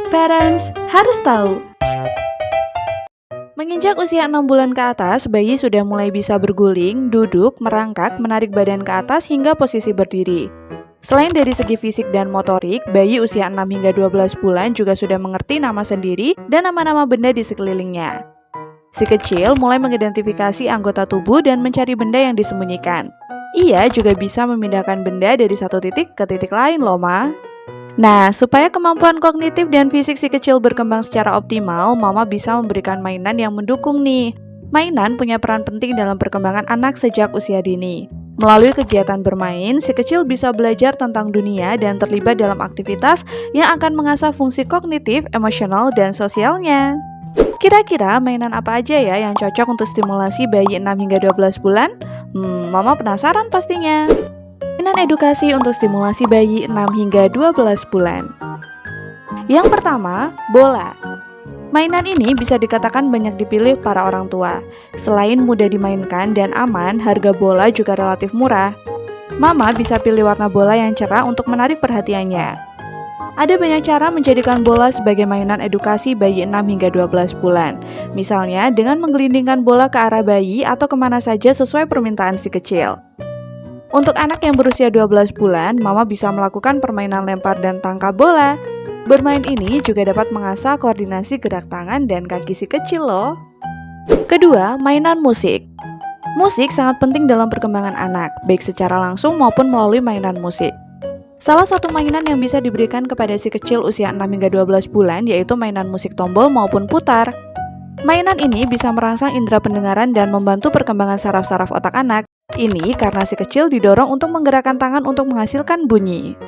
Parents harus tahu. Menginjak usia 6 bulan ke atas, bayi sudah mulai bisa berguling, duduk, merangkak, menarik badan ke atas hingga posisi berdiri. Selain dari segi fisik dan motorik, bayi usia 6 hingga 12 bulan juga sudah mengerti nama sendiri dan nama-nama benda di sekelilingnya. Si kecil mulai mengidentifikasi anggota tubuh dan mencari benda yang disembunyikan. Ia juga bisa memindahkan benda dari satu titik ke titik lain loh, Ma. Nah, supaya kemampuan kognitif dan fisik si kecil berkembang secara optimal, Mama bisa memberikan mainan yang mendukung nih. Mainan punya peran penting dalam perkembangan anak sejak usia dini. Melalui kegiatan bermain, si kecil bisa belajar tentang dunia dan terlibat dalam aktivitas yang akan mengasah fungsi kognitif, emosional, dan sosialnya. Kira-kira mainan apa aja ya yang cocok untuk stimulasi bayi 6 hingga 12 bulan? Mama penasaran pastinya. Mainan edukasi untuk stimulasi bayi 6 hingga 12 bulan. Yang pertama, bola. Mainan ini bisa dikatakan banyak dipilih para orang tua. Selain mudah dimainkan dan aman, harga bola juga relatif murah. Mama bisa pilih warna bola yang cerah untuk menarik perhatiannya. Ada banyak cara menjadikan bola sebagai mainan edukasi bayi 6 hingga 12 bulan. Misalnya dengan menggelindingkan bola ke arah bayi atau kemana saja sesuai permintaan si kecil. Untuk anak yang berusia 12 bulan, Mama bisa melakukan permainan lempar dan tangkap bola. Bermain ini juga dapat mengasah koordinasi gerak tangan dan kaki si kecil loh. Kedua, mainan musik. Musik sangat penting dalam perkembangan anak, baik secara langsung maupun melalui mainan musik. Salah satu mainan yang bisa diberikan kepada si kecil usia 6 hingga 12 bulan yaitu mainan musik tombol maupun putar. Mainan ini bisa merangsang indera pendengaran dan membantu perkembangan saraf-saraf otak anak. Ini karena si kecil didorong untuk menggerakkan tangan untuk menghasilkan bunyi.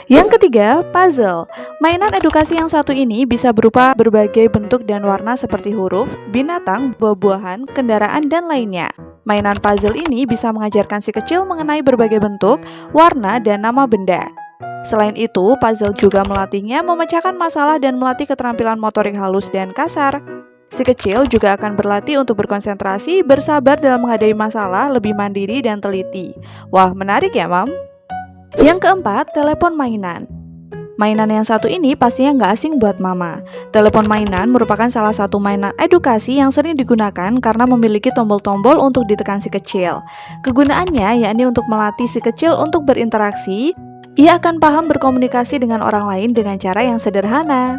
Yang ketiga, puzzle. Mainan edukasi yang satu ini bisa berupa berbagai bentuk dan warna seperti huruf, binatang, buah-buahan, kendaraan, dan lainnya. Mainan puzzle ini bisa mengajarkan si kecil mengenai berbagai bentuk, warna, dan nama benda. Selain itu, puzzle juga melatihnya memecahkan masalah dan melatih keterampilan motorik halus dan kasar. Si kecil juga akan berlatih untuk berkonsentrasi, bersabar dalam menghadapi masalah, lebih mandiri dan teliti. Wah, menarik ya, Mam? Yang keempat, telepon mainan. Mainan yang satu ini pastinya nggak asing buat Mama. Telepon mainan merupakan salah satu mainan edukasi yang sering digunakan karena memiliki tombol-tombol untuk ditekan si kecil. Kegunaannya yakni untuk melatih si kecil untuk berinteraksi. Ia akan paham berkomunikasi dengan orang lain dengan cara yang sederhana.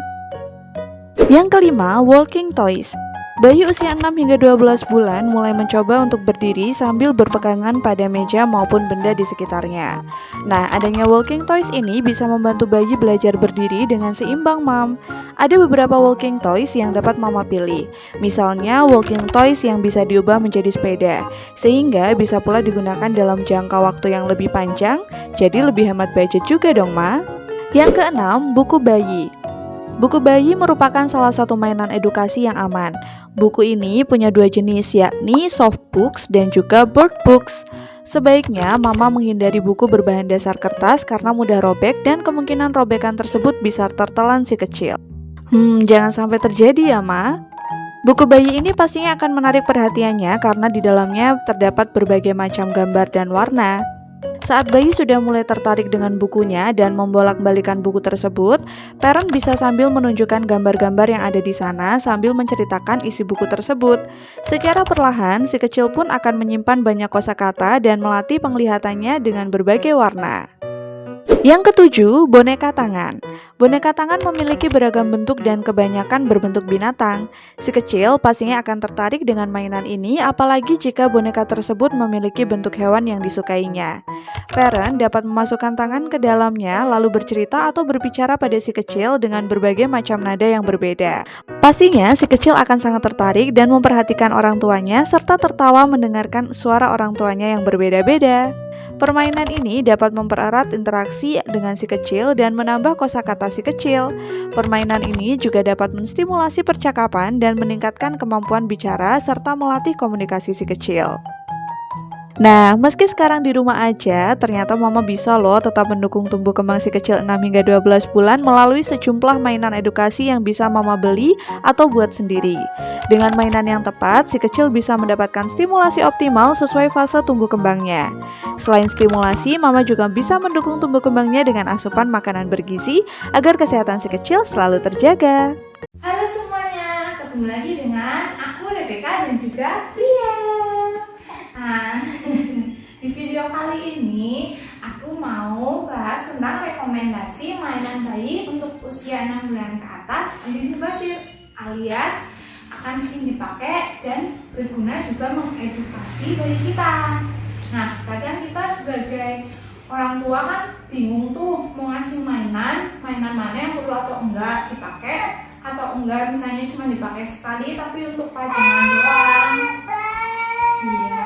Yang kelima, walking toys. Bayi usia 6 hingga 12 bulan mulai mencoba untuk berdiri sambil berpegangan pada meja maupun benda di sekitarnya. Nah, adanya walking toys ini bisa membantu bayi belajar berdiri dengan seimbang, Mam. Ada beberapa walking toys yang dapat Mama pilih. Misalnya, walking toys yang bisa diubah menjadi sepeda, sehingga bisa pula digunakan dalam jangka waktu yang lebih panjang, jadi lebih hemat budget juga dong, Ma. Yang keenam, buku bayi. Buku bayi merupakan salah satu mainan edukasi yang aman. Buku ini punya dua jenis, yakni soft books dan juga board books. Sebaiknya Mama menghindari buku berbahan dasar kertas karena mudah robek dan kemungkinan robekan tersebut bisa tertelan si kecil. Jangan sampai terjadi ya, Ma. Buku bayi ini pastinya akan menarik perhatiannya karena di dalamnya terdapat berbagai macam gambar dan warna. Saat bayi sudah mulai tertarik dengan bukunya dan membolak-balikan buku tersebut, parent bisa sambil menunjukkan gambar-gambar yang ada di sana sambil menceritakan isi buku tersebut. Secara perlahan, si kecil pun akan menyimpan banyak kosakata dan melatih penglihatannya dengan berbagai warna. Yang ketujuh, boneka tangan. Boneka tangan memiliki beragam bentuk dan kebanyakan berbentuk binatang. Si kecil pastinya akan tertarik dengan mainan ini, apalagi jika boneka tersebut memiliki bentuk hewan yang disukainya. Parent dapat memasukkan tangan ke dalamnya lalu bercerita atau berbicara pada si kecil dengan berbagai macam nada yang berbeda. Pastinya si kecil akan sangat tertarik dan memperhatikan orang tuanya serta tertawa mendengarkan suara orang tuanya yang berbeda-beda. Permainan ini dapat mempererat interaksi dengan si kecil dan menambah kosakata si kecil. Permainan ini juga dapat menstimulasi percakapan dan meningkatkan kemampuan bicara serta melatih komunikasi si kecil. Nah, meski sekarang di rumah aja, ternyata mama bisa loh tetap mendukung tumbuh kembang si kecil 6 hingga 12 bulan melalui sejumlah mainan edukasi yang bisa mama beli atau buat sendiri. Dengan mainan yang tepat, si kecil bisa mendapatkan stimulasi optimal sesuai fase tumbuh kembangnya. Selain stimulasi, mama juga bisa mendukung tumbuh kembangnya dengan asupan makanan bergizi agar kesehatan si kecil selalu terjaga. Halo semuanya, ketemu lagi dengan aku Rebecca dan juga Pria. Nah, di video kali ini aku mau bahas tentang rekomendasi mainan bayi untuk usia 6 bulan ke atas universal, alias akan sering dipakai dan berguna juga mengedukasi bayi kita. Nah, kadang kita sebagai orang tua kan bingung tuh mau ngasih mainan mana yang perlu atau enggak dipakai, atau enggak misalnya cuma dipakai sekali tapi untuk pajangan doang. Iya.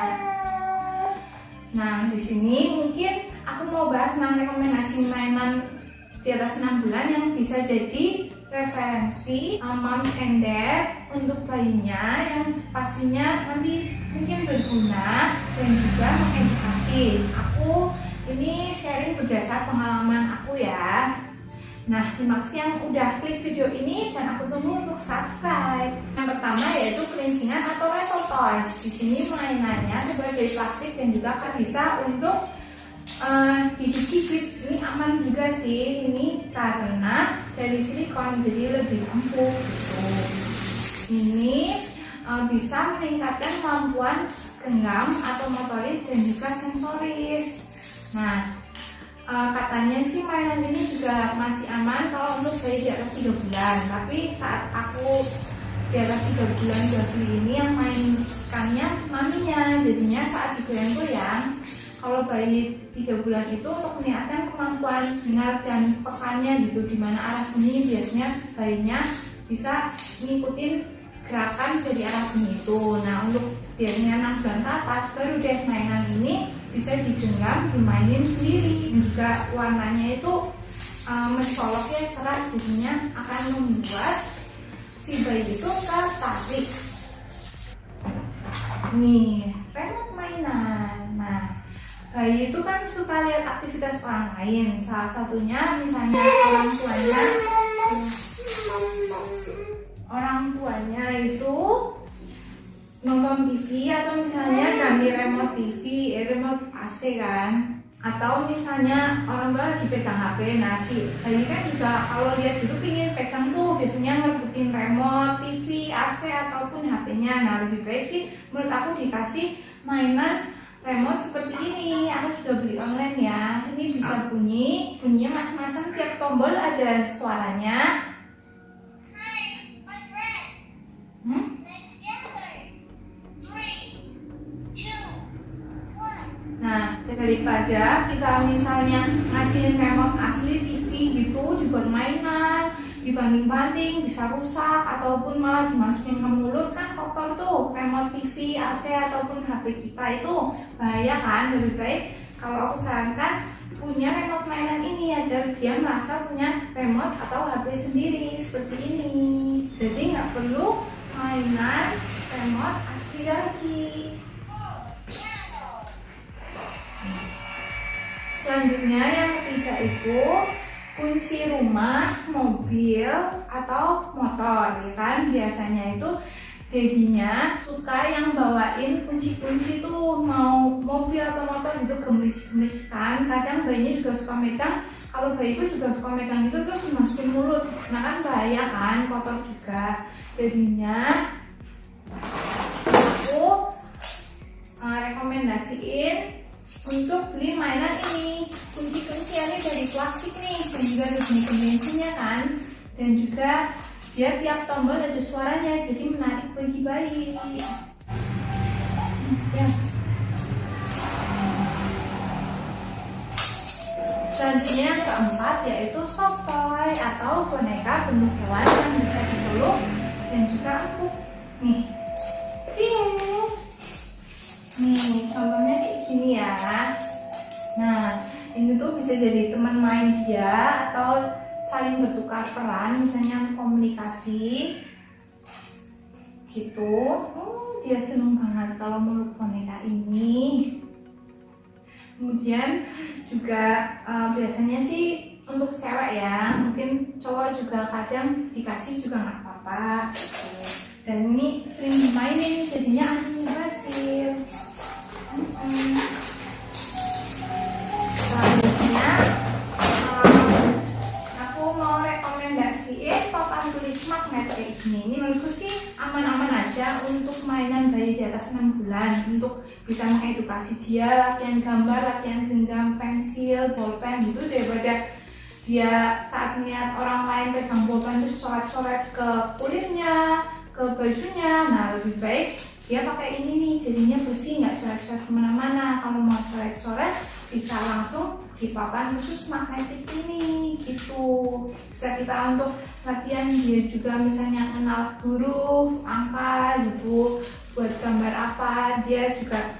Nah, di sini mungkin aku mau bahas tentang rekomendasi mainan di atas 6 bulan yang bisa jadi referensi moms and dad untuk bayinya, yang pastinya nanti mungkin berguna dan juga mengedukasi. Aku ini sharing berdasar pengalaman aku ya. Nah, terima kasih yang udah klik video ini dan aku tunggu untuk subscribe. Yang pertama yaitu kelincingan atau Rattle Toys. Di sini mainannya terbuat dari plastik dan juga akan bisa untuk digigit. Ini aman juga sih, ini karena dari silikon jadi lebih empuk gitu. Ini bisa meningkatkan kemampuan genggam atau motoris dan juga sensoris. Nah, katanya sih mainan ini juga masih aman kalau untuk bayi di atas 3 bulan. Tapi saat aku di atas 3 bulan udah beli ini, yang mainkannya maminya, jadinya saat digoyang-goyang, kalau bayi 3 bulan itu untuk meningkatkan kemampuan dengar dan pekannya gitu, dimana arah bunyi biasanya bayinya bisa ngikutin gerakan dari arah bunyi itu. Nah, untuk biasanya 6 bulan ke atas baru deh mainan ini bisa digenggam, dimainin sendiri, dan juga warnanya itu mencolok ya, cerah, jadinya akan membuat si bayi itu tertarik. Nih, remote mainan. Nah, bayi itu kan suka lihat aktivitas orang lain, salah satunya misalnya orang tuanya itu nonton TV, atau misalnya ganti remote TV, remote AC kan, atau misalnya orang tua lagi pegang HP. Nah, si bayi kan juga kalau lihat gitu pingin pegang tuh, biasanya ngerebutin remote TV, AC ataupun HP-nya. Nah, lebih baik sih menurut aku dikasih mainan remote seperti ini. Aku sudah beli online ya. Ini bisa bunyinya macam-macam, tiap tombol ada suaranya. Nah, daripada kita misalnya ngasihin remote asli TV gitu dibuat mainan, dibanding-banding bisa rusak ataupun malah dimasukin ke mulut, kan kotor tuh remote TV, AC ataupun HP kita, itu bahaya kan. Lebih baik kalau aku sarankan punya remote mainan ini agar dia merasa punya remote atau HP sendiri seperti ini. Jadi nggak perlu mainan remote asli lagi. Selanjutnya yang ketiga itu kunci rumah, mobil, atau motor, ya kan. Biasanya itu dedinya suka yang bawain kunci-kunci tuh, mau mobil atau motor gitu, gemericik-gemericik kan. Kadang bayinya juga suka megang, kalau bayiku juga suka megang gitu terus dimasukin mulut. Nah kan bahaya kan, kotor juga. Jadinya aku rekomendasiin untuk beli mainan ini. Kunci-kunciannya dari plastik nih, dan juga ada bunyi-bunyinya kan, dan juga dia tiap tombol ada suaranya, jadi menarik bagi bayi ya. Selanjutnya yang keempat yaitu soft toy atau boneka bentuk hewan yang bisa dipeluk dan juga empuk. Nih, contohnya kayak gini ya. Nah, ini tuh bisa jadi teman main dia atau saling bertukar peran, misalnya komunikasi gitu. Dia seneng banget kalau meluk boneka ini. Kemudian juga biasanya sih untuk cewek ya, mungkin cowok juga kadang dikasih juga nggak apa-apa gitu. Dan ini sering dimainin jadinya anti mubazir. Selanjutnya aku mau rekomendasiin papan tulis magnet kayak gini. Ini menurutku sih aman-aman aja untuk mainan bayi di atas 6 bulan, untuk bisa mengedukasi dia latihan gambar, latihan genggam pensil, bolpen gitu, daripada dia saat melihat orang lain pegang bolpen terus coret-coret ke kulitnya, ke bajunya. Nah, lebih baik dia pakai ini nih, jadinya bersih, nggak coret-coret kemana-mana. Kalau mau coret-coret bisa langsung di papan khusus magnetik ini gitu. Bisa kita untuk latihan dia juga, misalnya kenal huruf, angka gitu, buat gambar apa, dia juga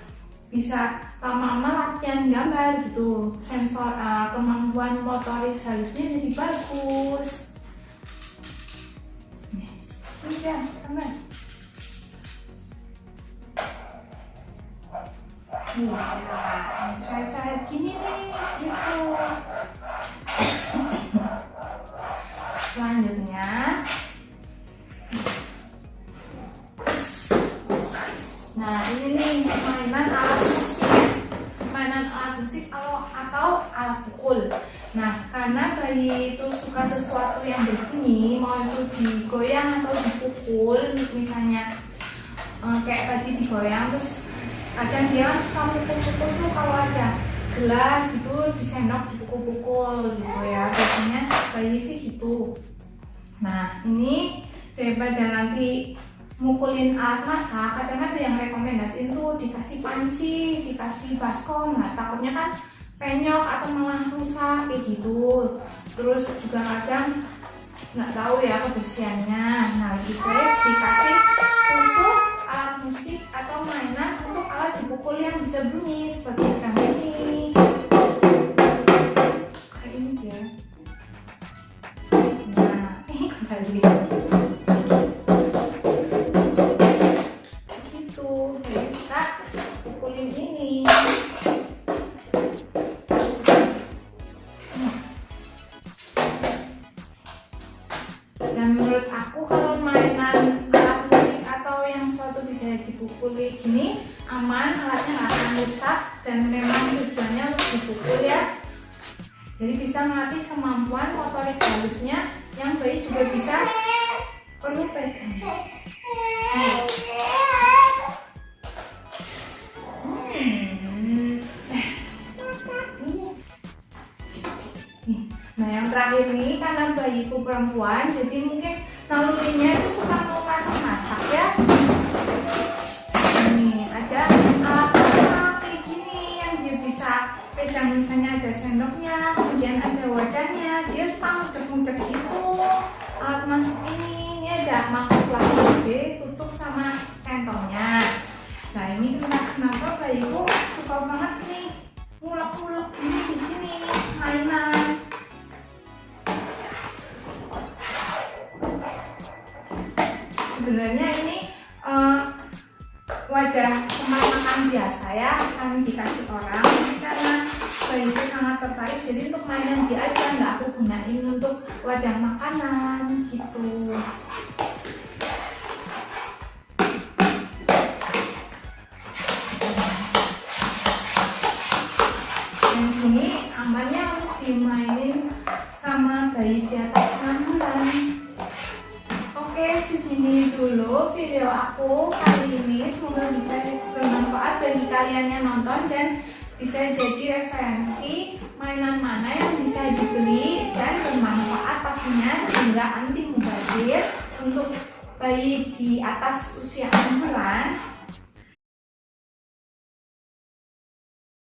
bisa lama-lama latihan gambar gitu. Sensor kemampuan motoris halusnya jadi bagus. Ini dia gambar. Coret-coret gini nih gitu. Selanjutnya nah ini nih mainan alat musik atau alat pukul. Nah, karena bayi itu suka sesuatu yang berbunyi, mau itu digoyang atau dipukul, misalnya kayak tadi digoyang, terus kadang dia suka mukul-mukul tuh kalau ada gelas gitu, disendok dipukul-pukul gitu ya. Biasanya bayi sih gitu. Nah, ini daripada nanti mukulin alat masak, kadang ada yang rekomendasiin tuh dikasih panci, dikasih baskom. Nah, takutnya kan penyok atau malah rusak kayak gitu. Terus juga kadang nggak tahu ya kebersihannya. Nah, lebih baik dikasih khusus alat musik atau mainan untuk alat dipukul yang bisa bunyi seperti drum ini. Kayak ini dia. Nah, ini kembali. Dan menurut aku kalau mainan alat musik atau yang suatu bisa dipukuli gini aman, alatnya nggak akan rusak dan memang tujuannya untuk dipukul ya. Jadi bisa melatih kemampuan motorik halusnya yang bayi juga bisa perlu pegang. Nah, yang terakhir nih, karena bayiku perempuan, jadi mungkin nalurinya itu suka mau masak-masak ya. Nih, ada alat masak kayak gini yang dia bisa pegang, misalnya ada sendoknya, kemudian ada wadahnya. Dia suka ngudek-ngudek gitu. Alat masak ini ada mangkok plastik gede, tutup sama centongnya. Nah, ini kenapa bayiku suka banget nih ngulek-ngulek gini di sini mainan. Sebenarnya ini wadah tempat makan biasa ya, kan dikasih orang. Jadi karena bayi itu sangat tertarik, jadi untuk mainan dia aja, nggak aku gunain untuk wadah makanan gitu. Dan ini amannya untuk dimainin sama bayi di atas 6 bulan. Oke, segini dulu video aku kali ini. Semoga bisa bermanfaat bagi kalian yang nonton dan bisa jadi referensi mainan mana yang bisa dibeli dan bermanfaat pastinya, sehingga anti mubazir untuk bayi di atas usia 6 bulan.